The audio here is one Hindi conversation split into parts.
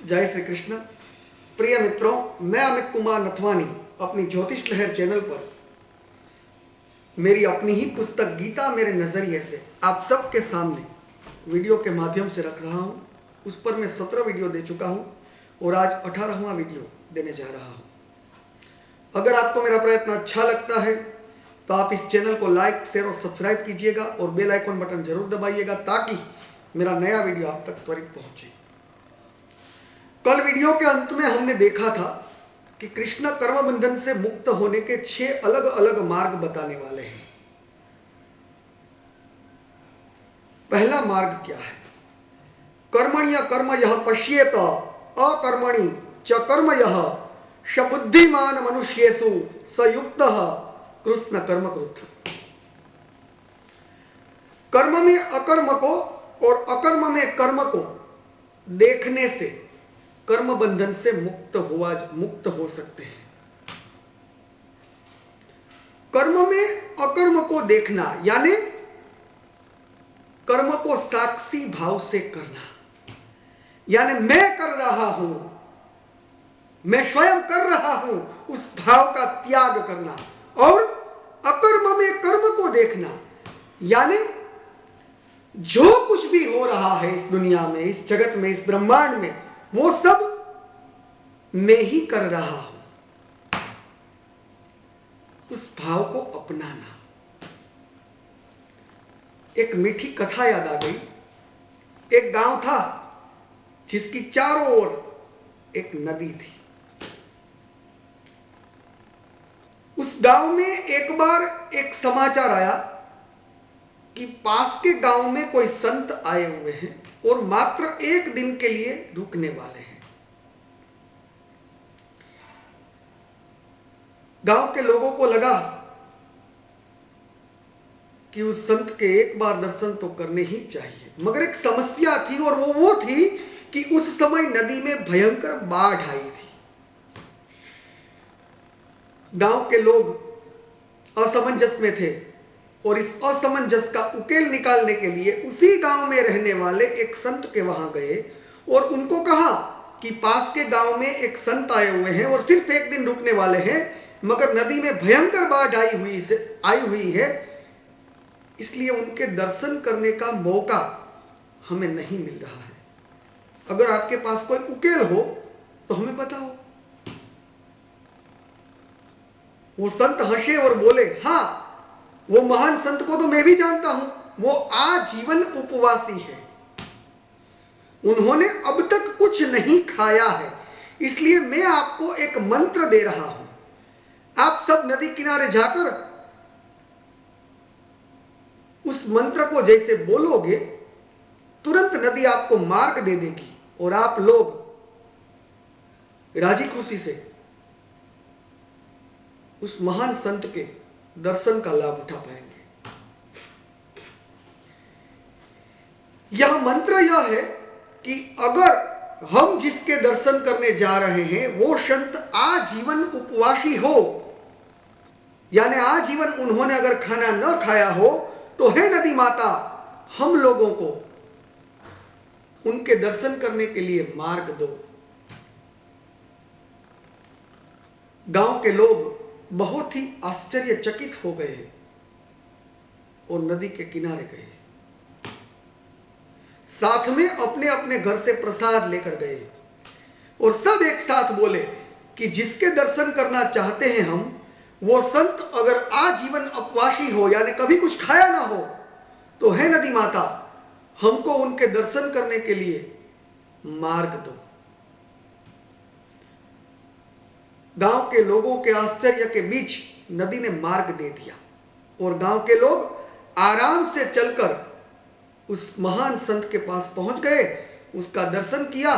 जय श्री कृष्ण। प्रिय मित्रों, मैं अमित कुमार नथवानी अपनी ज्योतिष लहर चैनल पर मेरी अपनी ही पुस्तक गीता मेरे नजरिए से आप सबके सामने वीडियो के माध्यम से रख रहा हूं। उस पर मैं 17 वीडियो दे चुका हूं और आज 18वां वीडियो देने जा रहा हूं। अगर आपको मेरा प्रयत्न अच्छा लगता है तो आप इस चैनल को लाइक, शेयर और सब्सक्राइब कीजिएगा और बेल आइकन बटन जरूर दबाइएगा ताकि मेरा नया वीडियो आप तक त्वरित पहुंचे। कल वीडियो के अंत में हमने देखा था कि कृष्ण कर्म बंधन से मुक्त होने के 6 अलग अलग मार्ग बताने वाले हैं। पहला मार्ग क्या है? कर्मण्य कर्म यह पश्येत अकर्मणि च कर्म यह शबुद्धिमान मनुष्येषु सयुक्तः कृष्ण कर्म कृत। कर्म में अकर्म को और अकर्म में कर्म को देखने से कर्म बंधन से मुक्त हो सकते हैं। कर्म में अकर्म को देखना यानी कर्म को साक्षी भाव से करना, यानी मैं कर रहा हूं, मैं स्वयं कर रहा हूं, उस भाव का त्याग करना। और अकर्म में कर्म को देखना यानी जो कुछ भी हो रहा है इस दुनिया में, इस जगत में, इस ब्रह्मांड में, वो सब मैं ही कर रहा हूं, उस भाव को अपनाना। एक मीठी कथा याद आ गई। एक गांव था जिसकी चारों ओर एक नदी थी। उस गांव में एक बार एक समाचार आया कि पास के गांव में कोई संत आए हुए हैं और मात्र 1 दिन के लिए रुकने वाले हैं। गांव के लोगों को लगा कि उस संत के एक बार दर्शन तो करने ही चाहिए, मगर एक समस्या थी और वो थी कि उस समय नदी में भयंकर बाढ़ आई थी। गांव के लोग असमंजस में थे और इस असमंजस का उकेल निकालने के लिए उसी गांव में रहने वाले एक संत के वहां गए और उनको कहा कि पास के गांव में एक संत आए हुए हैं और सिर्फ 1 दिन रुकने वाले हैं, मगर नदी में भयंकर बाढ़ आई हुई है, इसलिए उनके दर्शन करने का मौका हमें नहीं मिल रहा है। अगर आपके पास कोई उकेल हो तो हमें बताओ। वो संत हंसे और बोले, हां, वो महान संत को तो मैं भी जानता हूं, वो आजीवन उपवासी है, उन्होंने अब तक कुछ नहीं खाया है, इसलिए मैं आपको एक मंत्र दे रहा हूं। आप सब नदी किनारे जाकर उस मंत्र को जैसे बोलोगे तुरंत नदी आपको मार्ग दे देगी और आप लोग राजी खुशी से उस महान संत के दर्शन का लाभ उठा पाएंगे। यह मंत्र यह है कि अगर हम जिसके दर्शन करने जा रहे हैं वो संत आजीवन उपवासी हो, यानी आजीवन उन्होंने अगर खाना न खाया हो, तो हे नदी माता, हम लोगों को उनके दर्शन करने के लिए मार्ग दो। गांव के लोग बहुत ही आश्चर्यचकित हो गए और नदी के किनारे गए। साथ में अपने अपने घर से प्रसाद लेकर गए और सब एक साथ बोले कि जिसके दर्शन करना चाहते हैं हम, वो संत अगर आजीवन उपवासी हो, यानी कभी कुछ खाया ना हो, तो हे नदी माता, हमको उनके दर्शन करने के लिए मार्ग दो। गांव के लोगों के आश्चर्य के बीच नदी ने मार्ग दे दिया और गांव के लोग आराम से चलकर उस महान संत के पास पहुंच गए, उसका दर्शन किया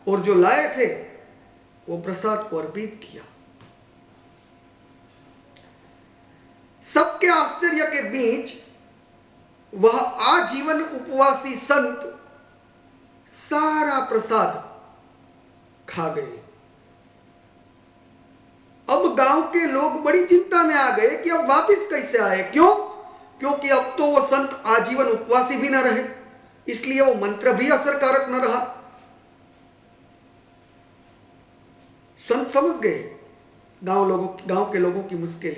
और जो लाए थे वो प्रसाद को अर्पित किया। सबके आश्चर्य के बीच वह आजीवन उपवासी संत सारा प्रसाद खा गए। अब गांव के लोग बड़ी चिंता में आ गए कि अब वापस कैसे आए। क्यों? क्योंकि अब तो वो संत आजीवन उपवासी भी न रहे, इसलिए वो मंत्र भी असरकारक न रहा। संत समझ गए गांव के लोगों की मुश्किल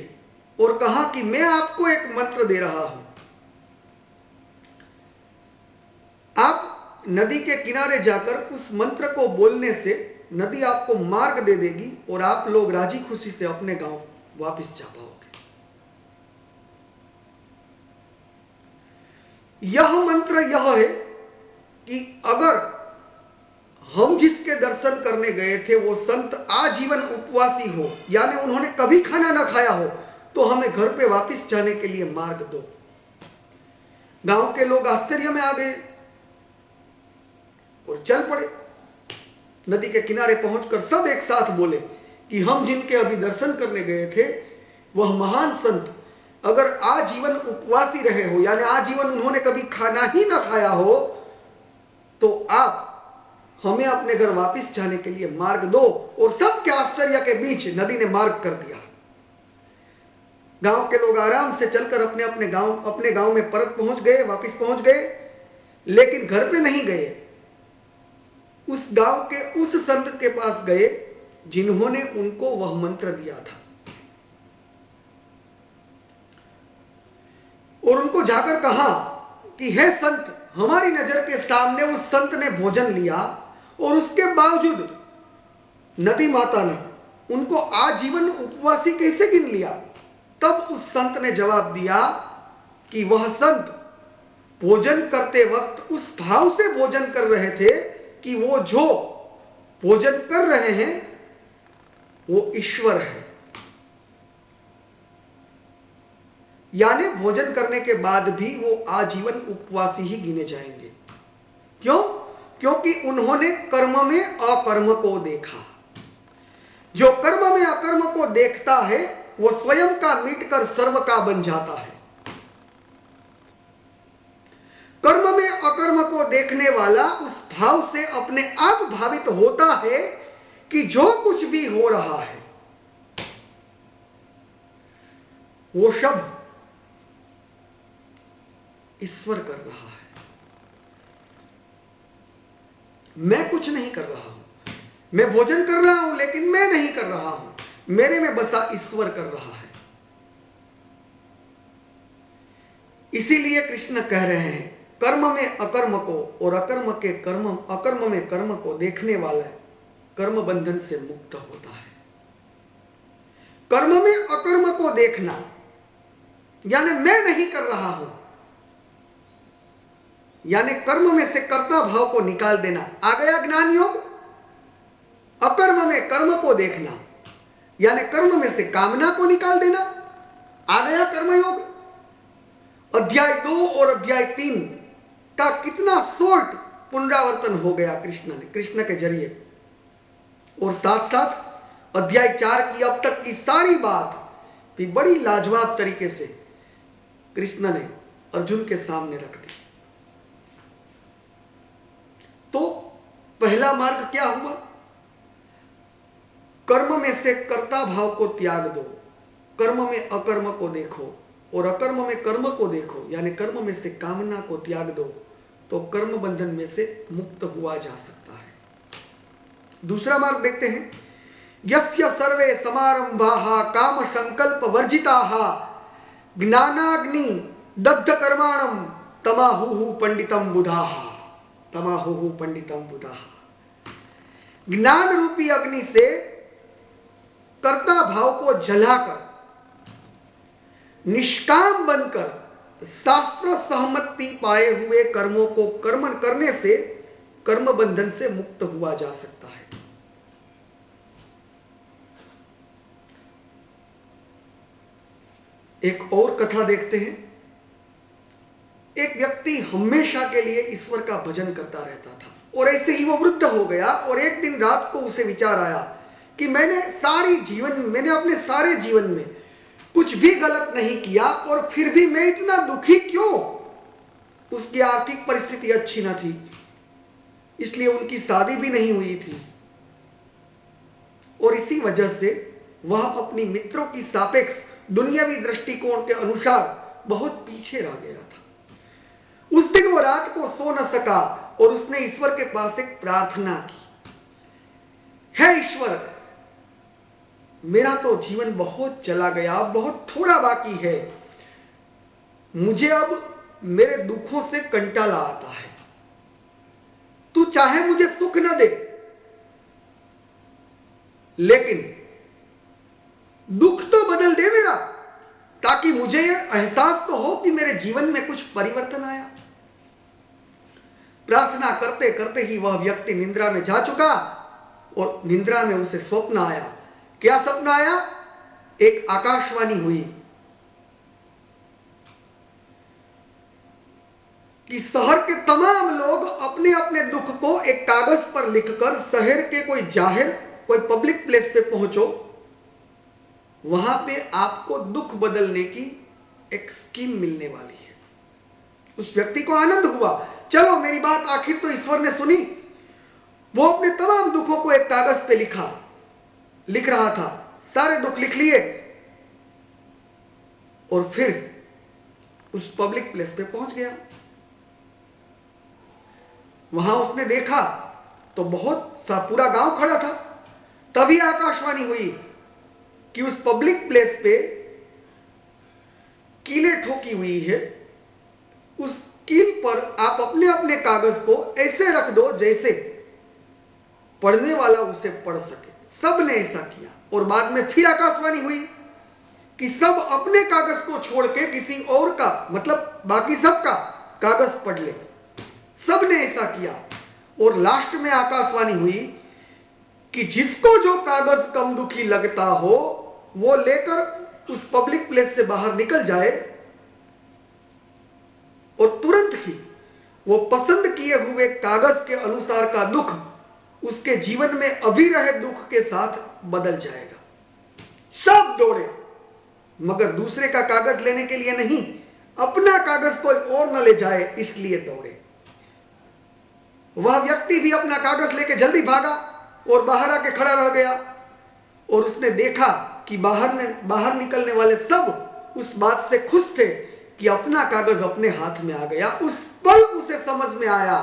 और कहा कि मैं आपको एक मंत्र दे रहा हूं, आप नदी के किनारे जाकर उस मंत्र को बोलने से नदी आपको मार्ग दे देगी और आप लोग राजी खुशी से अपने गांव वापस जा पाओगे। यह मंत्र यह है कि अगर हम जिसके दर्शन करने गए थे वो संत आजीवन उपवासी हो, यानी उन्होंने कभी खाना ना खाया हो, तो हमें घर पे वापस जाने के लिए मार्ग दो। गांव के लोग आश्चर्य में आ गए और चल पड़े। नदी के किनारे पहुंचकर सब एक साथ बोले कि हम जिनके अभी दर्शन करने गए थे वह महान संत अगर आजीवन उपवासी रहे हो, यानी आजीवन उन्होंने कभी खाना ही ना खाया हो, तो आप हमें अपने घर वापस जाने के लिए मार्ग दो। और सबके आश्चर्य के बीच नदी ने मार्ग कर दिया। गांव के लोग आराम से चलकर अपने गांव में परत पहुंच गए, वापस पहुंच गए, लेकिन घर पे नहीं गए। उस गांव के उस संत के पास गए जिन्होंने उनको वह मंत्र दिया था और उनको जाकर कहा कि हे संत, हमारी नजर के सामने उस संत ने भोजन लिया और उसके बावजूद नदी माता ने उनको आजीवन उपवासी कैसे गिन लिया। तब उस संत ने जवाब दिया कि वह संत भोजन करते वक्त उस भाव से भोजन कर रहे थे कि वो जो भोजन कर रहे हैं वो ईश्वर है, यानी भोजन करने के बाद भी वो आजीवन उपवासी ही गिने जाएंगे। क्यों? क्योंकि उन्होंने कर्म में अकर्म को देखा। जो कर्म में अकर्म को देखता है वो स्वयं का मिटकर सर्व का बन जाता है। कर्म में अकर्म को देखने वाला उस भाव से अपने आप भावित होता है कि जो कुछ भी हो रहा है वो सब ईश्वर कर रहा है, मैं कुछ नहीं कर रहा हूं। मैं भोजन कर रहा हूं लेकिन मैं नहीं कर रहा हूं, मेरे में बसा ईश्वर कर रहा है। इसीलिए कृष्ण कह रहे हैं कर्म में अकर्म को और अकर्म में कर्म को देखने वाला कर्म बंधन से मुक्त होता है। कर्म में अकर्म को देखना यानी मैं नहीं कर रहा हूं, यानी कर्म में से कर्ता भाव को निकाल देना, आ गया ज्ञान योग। अकर्म में कर्म को देखना यानी कर्म में से कामना को निकाल देना, आ गया कर्मयोग। अध्याय 2 और अध्याय 3 का कितना शॉर्ट पुनरावर्तन हो गया कृष्ण के जरिए, और साथ साथ अध्याय 4 की अब तक की सारी बात भी बड़ी लाजवाब तरीके से कृष्ण ने अर्जुन के सामने रख दी। तो पहला मार्ग क्या हुआ? कर्म में से कर्ता भाव को त्याग दो, कर्म में अकर्म को देखो और अकर्म में कर्म को देखो, यानी कर्म में से कामना को त्याग दो, तो कर्म बंधन में से मुक्त हुआ जा सकता है। दूसरा मार्ग देखते हैं, यस्य सर्वे समारंभाः काम संकल्प वर्जिताः ज्ञानाग्नि दग्ध कर्माणम तमाहुः पंडितम बुधाः। तमाहुः पंडितम बुधाः। ज्ञान रूपी अग्नि से कर्ता भाव को जलाकर निष्काम बनकर शास्त्र सहमति पाए हुए कर्मों को कर्म करने से कर्म बंधन से मुक्त हुआ जा सकता है। एक और कथा देखते हैं। एक व्यक्ति हमेशा के लिए ईश्वर का भजन करता रहता था और ऐसे ही वो वृद्ध हो गया और एक दिन रात को उसे विचार आया कि मैंने अपने सारे जीवन में कुछ भी गलत नहीं किया और फिर भी मैं इतना दुखी क्यों? उसकी आर्थिक परिस्थिति अच्छी न थी, इसलिए उनकी शादी भी नहीं हुई थी और इसी वजह से वह अपनी मित्रों की सापेक्ष दुनियावी दृष्टिकोण के अनुसार बहुत पीछे रह गया था। उस दिन वो रात को सो न सका और उसने ईश्वर के पास एक प्रार्थना की, हे ईश्वर, मेरा तो जीवन बहुत चला गया, बहुत थोड़ा बाकी है, मुझे अब मेरे दुखों से कंटाला आता है। तू चाहे मुझे सुख न दे, लेकिन दुख तो बदल दे मेरा, ताकि मुझे यह एहसास तो हो कि मेरे जीवन में कुछ परिवर्तन आया। प्रार्थना करते करते ही वह व्यक्ति निद्रा में जा चुका और निद्रा में उसे स्वप्न आया। क्या स्वप्न आया? एक आकाशवाणी हुई कि शहर के तमाम लोग अपने अपने दुख को एक कागज पर लिखकर शहर के कोई जाहिर, कोई पब्लिक प्लेस पे पहुंचो, वहां पे आपको दुख बदलने की एक स्कीम मिलने वाली है। उस व्यक्ति को आनंद हुआ, चलो मेरी बात आखिर तो ईश्वर ने सुनी। वो अपने तमाम दुखों को एक कागज पे लिख रहा था, सारे दुख लिख लिए और फिर उस पब्लिक प्लेस पे पहुंच गया। वहां उसने देखा तो बहुत सा पूरा गांव खड़ा था। तभी आकाशवाणी हुई कि उस पब्लिक प्लेस पे कीलें ठोकी हुई है, उस कील पर आप अपने अपने कागज को ऐसे रख दो जैसे पढ़ने वाला उसे पढ़ सके। सब ने ऐसा किया और बाद में फिर आकाशवाणी हुई कि सब अपने कागज को छोड़ के किसी और का, मतलब बाकी सबका कागज पढ़ ले। सब ने ऐसा किया और लास्ट में आकाशवाणी हुई कि जिसको जो कागज कम दुखी लगता हो वो लेकर उस पब्लिक प्लेस से बाहर निकल जाए और तुरंत ही वो पसंद किए हुए कागज के अनुसार का दुख उसके जीवन में अभी रहे दुख के साथ बदल जाएगा। सब दौड़े, मगर दूसरे का कागज लेने के लिए नहीं, अपना कागज कोई और न ले जाए इसलिए दौड़े। वह व्यक्ति भी अपना कागज लेके जल्दी भागा और बाहर आके खड़ा रह गया और उसने देखा कि बाहर निकलने वाले सब उस बात से खुश थे कि अपना कागज अपने हाथ में आ गया। उस पल उसे समझ में आया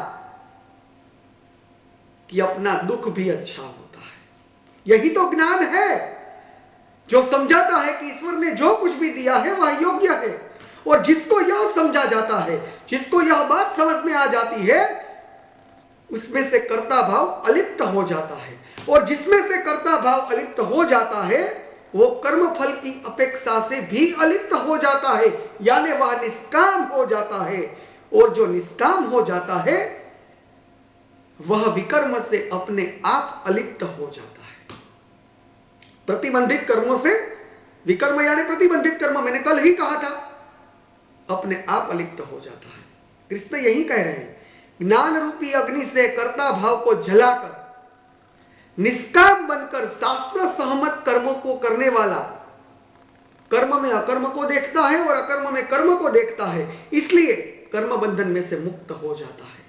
कि अपना दुख भी अच्छा होता है। यही तो ज्ञान है जो समझाता है कि ईश्वर ने जो कुछ भी दिया है वह योग्य है। और जिसको यह समझा जाता है, जिसको यह बात समझ में आ जाती है, उसमें से कर्ता भाव अलिप्त हो जाता है। और जिसमें से कर्ता भाव अलिप्त हो जाता है वो कर्म फल की अपेक्षा से भी अलिप्त हो जाता है, यानी वह निष्काम हो जाता है। और जो निष्काम हो जाता है वह विकर्म से अपने आप अलिप्त हो जाता है। प्रतिबंधित कर्मों से, विकर्म यानी प्रतिबंधित कर्म, मैंने कल ही कहा था, अपने आप अलिप्त हो जाता है। कृष्ण यही कह रहे हैं, ज्ञान रूपी अग्नि से कर्ता भाव को जलाकर निष्काम बनकर शास्त्र सहमत कर्मों को करने वाला कर्म में अकर्म को देखता है और अकर्म में कर्म को देखता है, इसलिए कर्म बंधन में से मुक्त हो जाता है।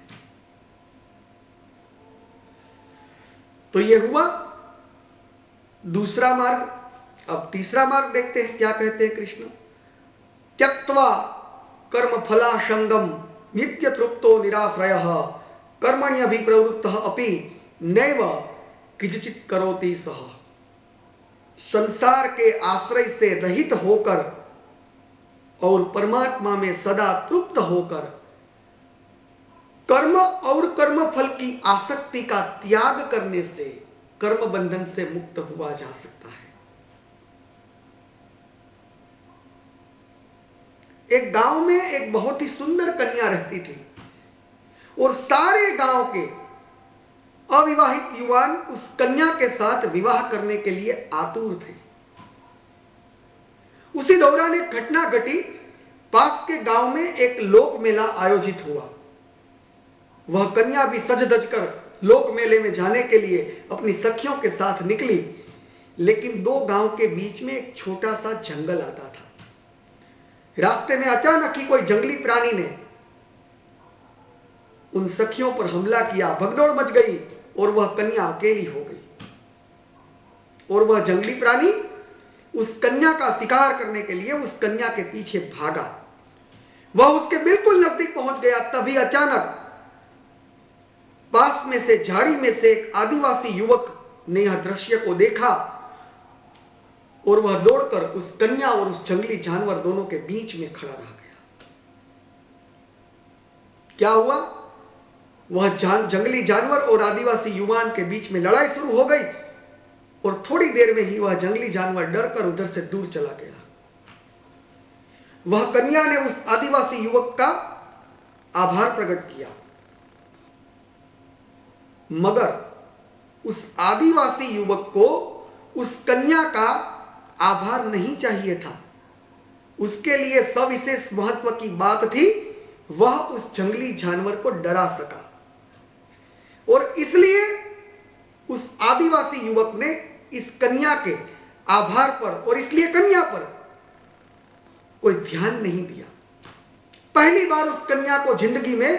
तो यह हुआ दूसरा मार्ग। अब तीसरा मार्ग देखते हैं, क्या कहते हैं कृष्ण। त्यक्त्वा कर्म फलाशंगम नित्य तृप्तो निराश्रयः कर्मण्यभिप्रवृत्तः अपि नैव किंचित् करोति सः। संसार के आश्रय से रहित होकर और परमात्मा में सदा तृप्त होकर कर्म और कर्म फल की आसक्ति का त्याग करने से कर्म बंधन से मुक्त हुआ जा सकता है। एक गांव में एक बहुत ही सुंदर कन्या रहती थी और सारे गांव के अविवाहित युवान उस कन्या के साथ विवाह करने के लिए आतुर थे। उसी दौरान एक घटना घटी। पास के गांव में एक लोक मेला आयोजित हुआ। वह कन्या भी सज धज कर लोक मेले में जाने के लिए अपनी सखियों के साथ निकली, लेकिन दो गांव के बीच में एक छोटा सा जंगल आता था। रास्ते में अचानक ही कोई जंगली प्राणी ने उन सखियों पर हमला किया, भगदौड़ मच गई और वह कन्या अकेली हो गई। और वह जंगली प्राणी उस कन्या का शिकार करने के लिए उस कन्या के पीछे भागा। वह उसके बिल्कुल नजदीक पहुंच गया, तभी अचानक पास में से झाड़ी में से एक आदिवासी युवक ने यह दृश्य को देखा और वह दौड़कर उस कन्या और उस जंगली जानवर दोनों के बीच में खड़ा रह गया। क्या हुआ? वह जंगली जानवर और आदिवासी युवान के बीच में लड़ाई शुरू हो गई और थोड़ी देर में ही वह जंगली जानवर डरकर उधर से दूर चला गया। वह कन्या ने उस आदिवासी युवक का आभार प्रकट किया, मगर उस आदिवासी युवक को उस कन्या का आभार नहीं चाहिए था। उसके लिए सविशेष महत्व की बात थी, वह उस जंगली जानवर को डरा सका और इसलिए उस आदिवासी युवक ने इस कन्या के आभार पर और इसलिए कन्या पर कोई ध्यान नहीं दिया। पहली बार उस कन्या को जिंदगी में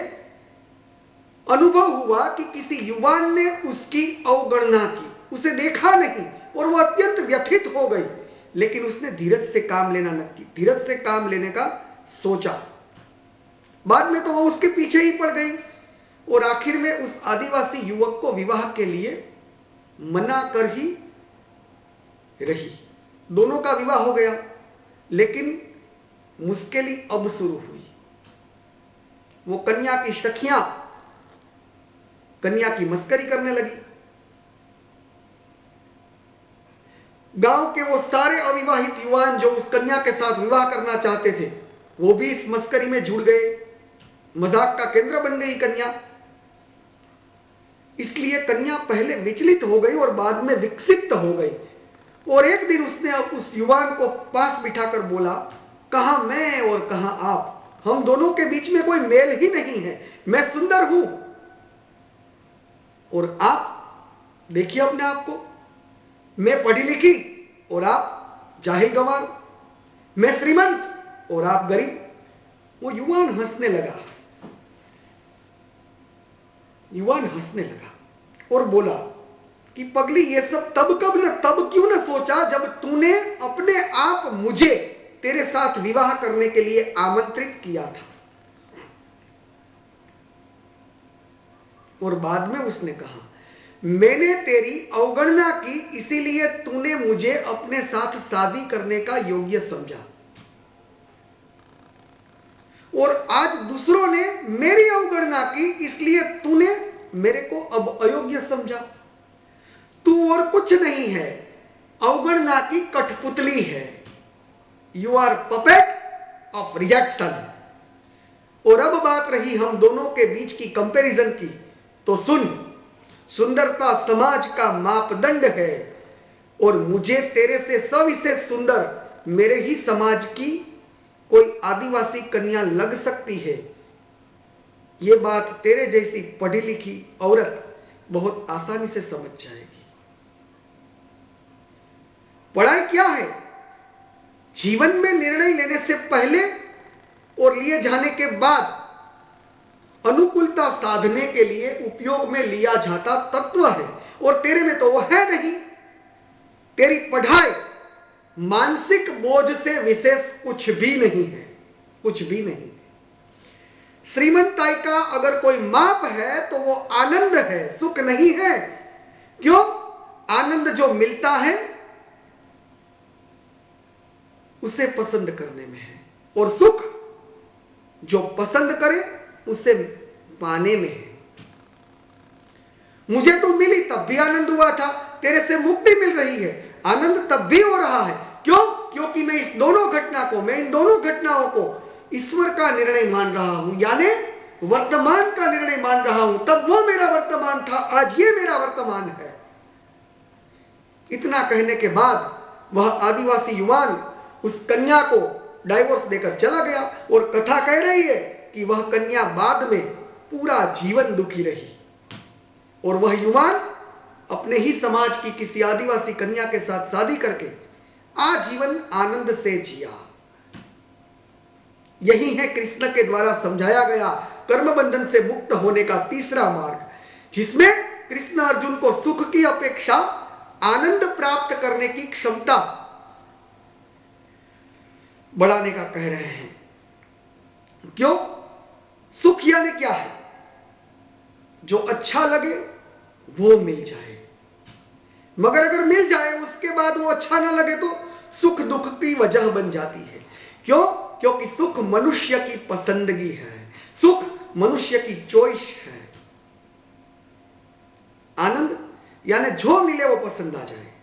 अनुभव हुआ कि किसी युवान ने उसकी अवगणना की, उसे देखा नहीं और वह अत्यंत व्यथित हो गई, लेकिन उसने धीरज से काम लेना न की, धीरज से काम लेने का सोचा। बाद में तो वह उसके पीछे ही पड़ गई और आखिर में उस आदिवासी युवक को विवाह के लिए मना कर ही रही। दोनों का विवाह हो गया, लेकिन मुश्किलें अब शुरू हुई। वो कन्या की सखियां कन्या की मस्करी करने लगी। गांव के वो सारे अविवाहित युवान जो उस कन्या के साथ विवाह करना चाहते थे, वो भी इस मस्करी में जुड़ गए। मजाक का केंद्र बन गई कन्या। इसलिए कन्या पहले विचलित हो गई और बाद में विकसित हो गई। और एक दिन उसने उस युवान को पास बिठाकर बोला, कहां मैं और कहां आप, हम दोनों के बीच में कोई मेल ही नहीं है। मैं सुंदर हूं और आप देखिए अपने आप को, मैं पढ़ी लिखी और आप जाहिल गंवार, मैं श्रीमंत और आप गरीब। वो युवान हंसने लगा। युवान हंसने लगा और बोला कि पगली, ये सब तब क्यों न सोचा जब तूने अपने आप मुझे तेरे साथ विवाह करने के लिए आमंत्रित किया था। और बाद में उसने कहा, मैंने तेरी अवगणना की, इसीलिए तूने मुझे अपने साथ शादी करने का योग्य समझा और आज दूसरों ने मेरी अवगणना की, इसलिए तूने मेरे को अब अयोग्य समझा। तू और कुछ नहीं है, अवगणना की कठपुतली है। You are puppet of rejection. और अब बात रही हम दोनों के बीच की कंपैरिजन की, तो सुन, सुंदरता समाज का मापदंड है और मुझे तेरे से सविशेष सुंदर मेरे ही समाज की कोई आदिवासी कन्या लग सकती है। यह बात तेरे जैसी पढ़ी लिखी औरत बहुत आसानी से समझ जाएगी। पढ़ाई क्या है? जीवन में निर्णय लेने से पहले और लिए जाने के बाद अनुकूलता साधने के लिए उपयोग में लिया जाता तत्व है, और तेरे में तो वह है नहीं। तेरी पढ़ाई मानसिक बोझ से विशेष कुछ भी नहीं है, कुछ भी नहीं। श्रीमंताई का अगर कोई माप है तो वो आनंद है, सुख नहीं है। क्यों? आनंद जो मिलता है उसे पसंद करने में है, और सुख जो पसंद करे उसे पाने में है। मुझे तो मिली तब भी आनंद हुआ था, तेरे से मुक्ति मिल रही है, आनंद तब भी हो रहा है। क्यों? क्योंकि मैं इन दोनों घटनाओं को ईश्वर का निर्णय मान रहा हूं, यानी वर्तमान का निर्णय मान रहा हूं। तब वो मेरा वर्तमान था, आज ये मेरा वर्तमान है। इतना कहने के बाद वह आदिवासी युवान उस कन्या को डाइवोर्स देकर चला गया, और कथा कह रही है कि वह कन्या बाद में पूरा जीवन दुखी रही और वह युवान अपने ही समाज की किसी आदिवासी कन्या के साथ शादी करके आजीवन आनंद से जिया। यही है कृष्ण के द्वारा समझाया गया कर्म बंधन से मुक्त होने का तीसरा मार्ग, जिसमें कृष्ण अर्जुन को सुख की अपेक्षा आनंद प्राप्त करने की क्षमता बढ़ाने का कह रहे हैं। क्यों? सुख यानी क्या है? जो अच्छा लगे वो मिल जाए, मगर अगर मिल जाए उसके बाद वो अच्छा ना लगे तो सुख दुख की वजह बन जाती है। क्यों? क्योंकि सुख मनुष्य की पसंदगी है, सुख मनुष्य की चॉइस है। आनंद यानी जो मिले वो पसंद आ जाए।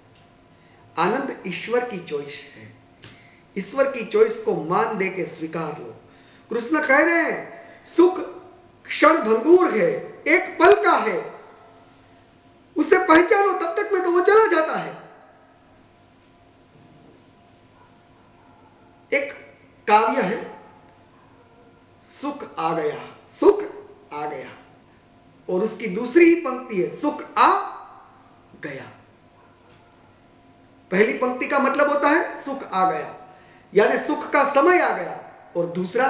आनंद ईश्वर की चॉइस है। ईश्वर की चॉइस को मान दे के स्वीकार लो। कृष्ण कह रहे हैं सुख क्षण भंगुर है, एक पल का है, उसे पहचानो, तब तक में तो वो चला जाता है। एक काव्य है, सुख आ गया, सुख आ गया, और उसकी दूसरी ही पंक्ति है सुख आ गया। पहली पंक्ति का मतलब होता है सुख आ गया, यानी सुख का समय आ गया, और दूसरा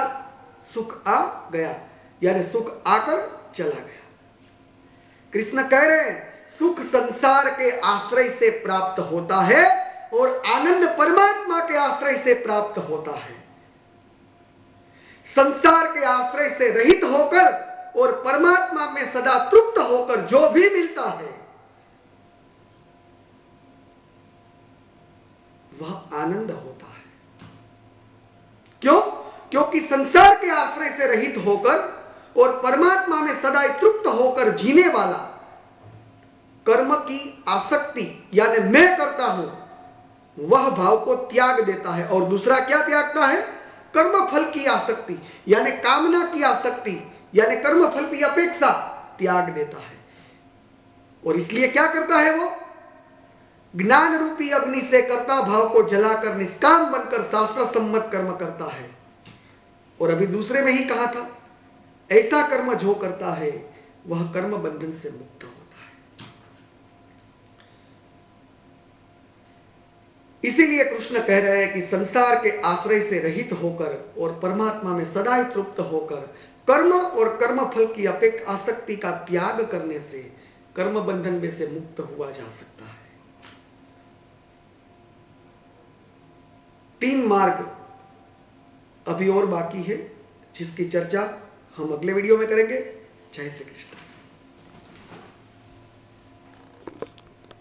सुख आ गया यानी सुख आकर चला गया। कृष्ण कह रहे हैं सुख संसार के आश्रय से प्राप्त होता है और आनंद परमात्मा के आश्रय से प्राप्त होता है। संसार के आश्रय से रहित होकर और परमात्मा में सदा तृप्त होकर जो भी मिलता है वह आनंद होता है। क्यों? क्योंकि संसार के आश्रय से रहित होकर और परमात्मा में सदा तृप्त होकर जीने वाला कर्म की आसक्ति यानी मैं करता हूं वह भाव को त्याग देता है, और दूसरा क्या त्यागता है? कर्म फल की आसक्ति यानी कामना की आसक्ति यानी कर्म फल की अपेक्षा त्याग देता है। और इसलिए क्या करता है? वो ज्ञान रूपी अग्नि से कर्ता भाव को जलाकर निष्काम बनकर शास्त्र सम्मत कर्म करता है। और अभी दूसरे में ही कहा था ऐसा कर्म जो करता है वह कर्म बंधन से मुक्त होता है। इसीलिए कृष्ण कह रहे हैं कि संसार के आश्रय से रहित होकर और परमात्मा में सदा ही तृप्त होकर कर्म और कर्म फल की अपेक्षा आसक्ति का त्याग करने से कर्म बंधन में से मुक्त हुआ जा सकता है। 3 मार्ग अभी और बाकी है जिसकी चर्चा हम अगले वीडियो में करेंगे। जय श्री कृष्ण।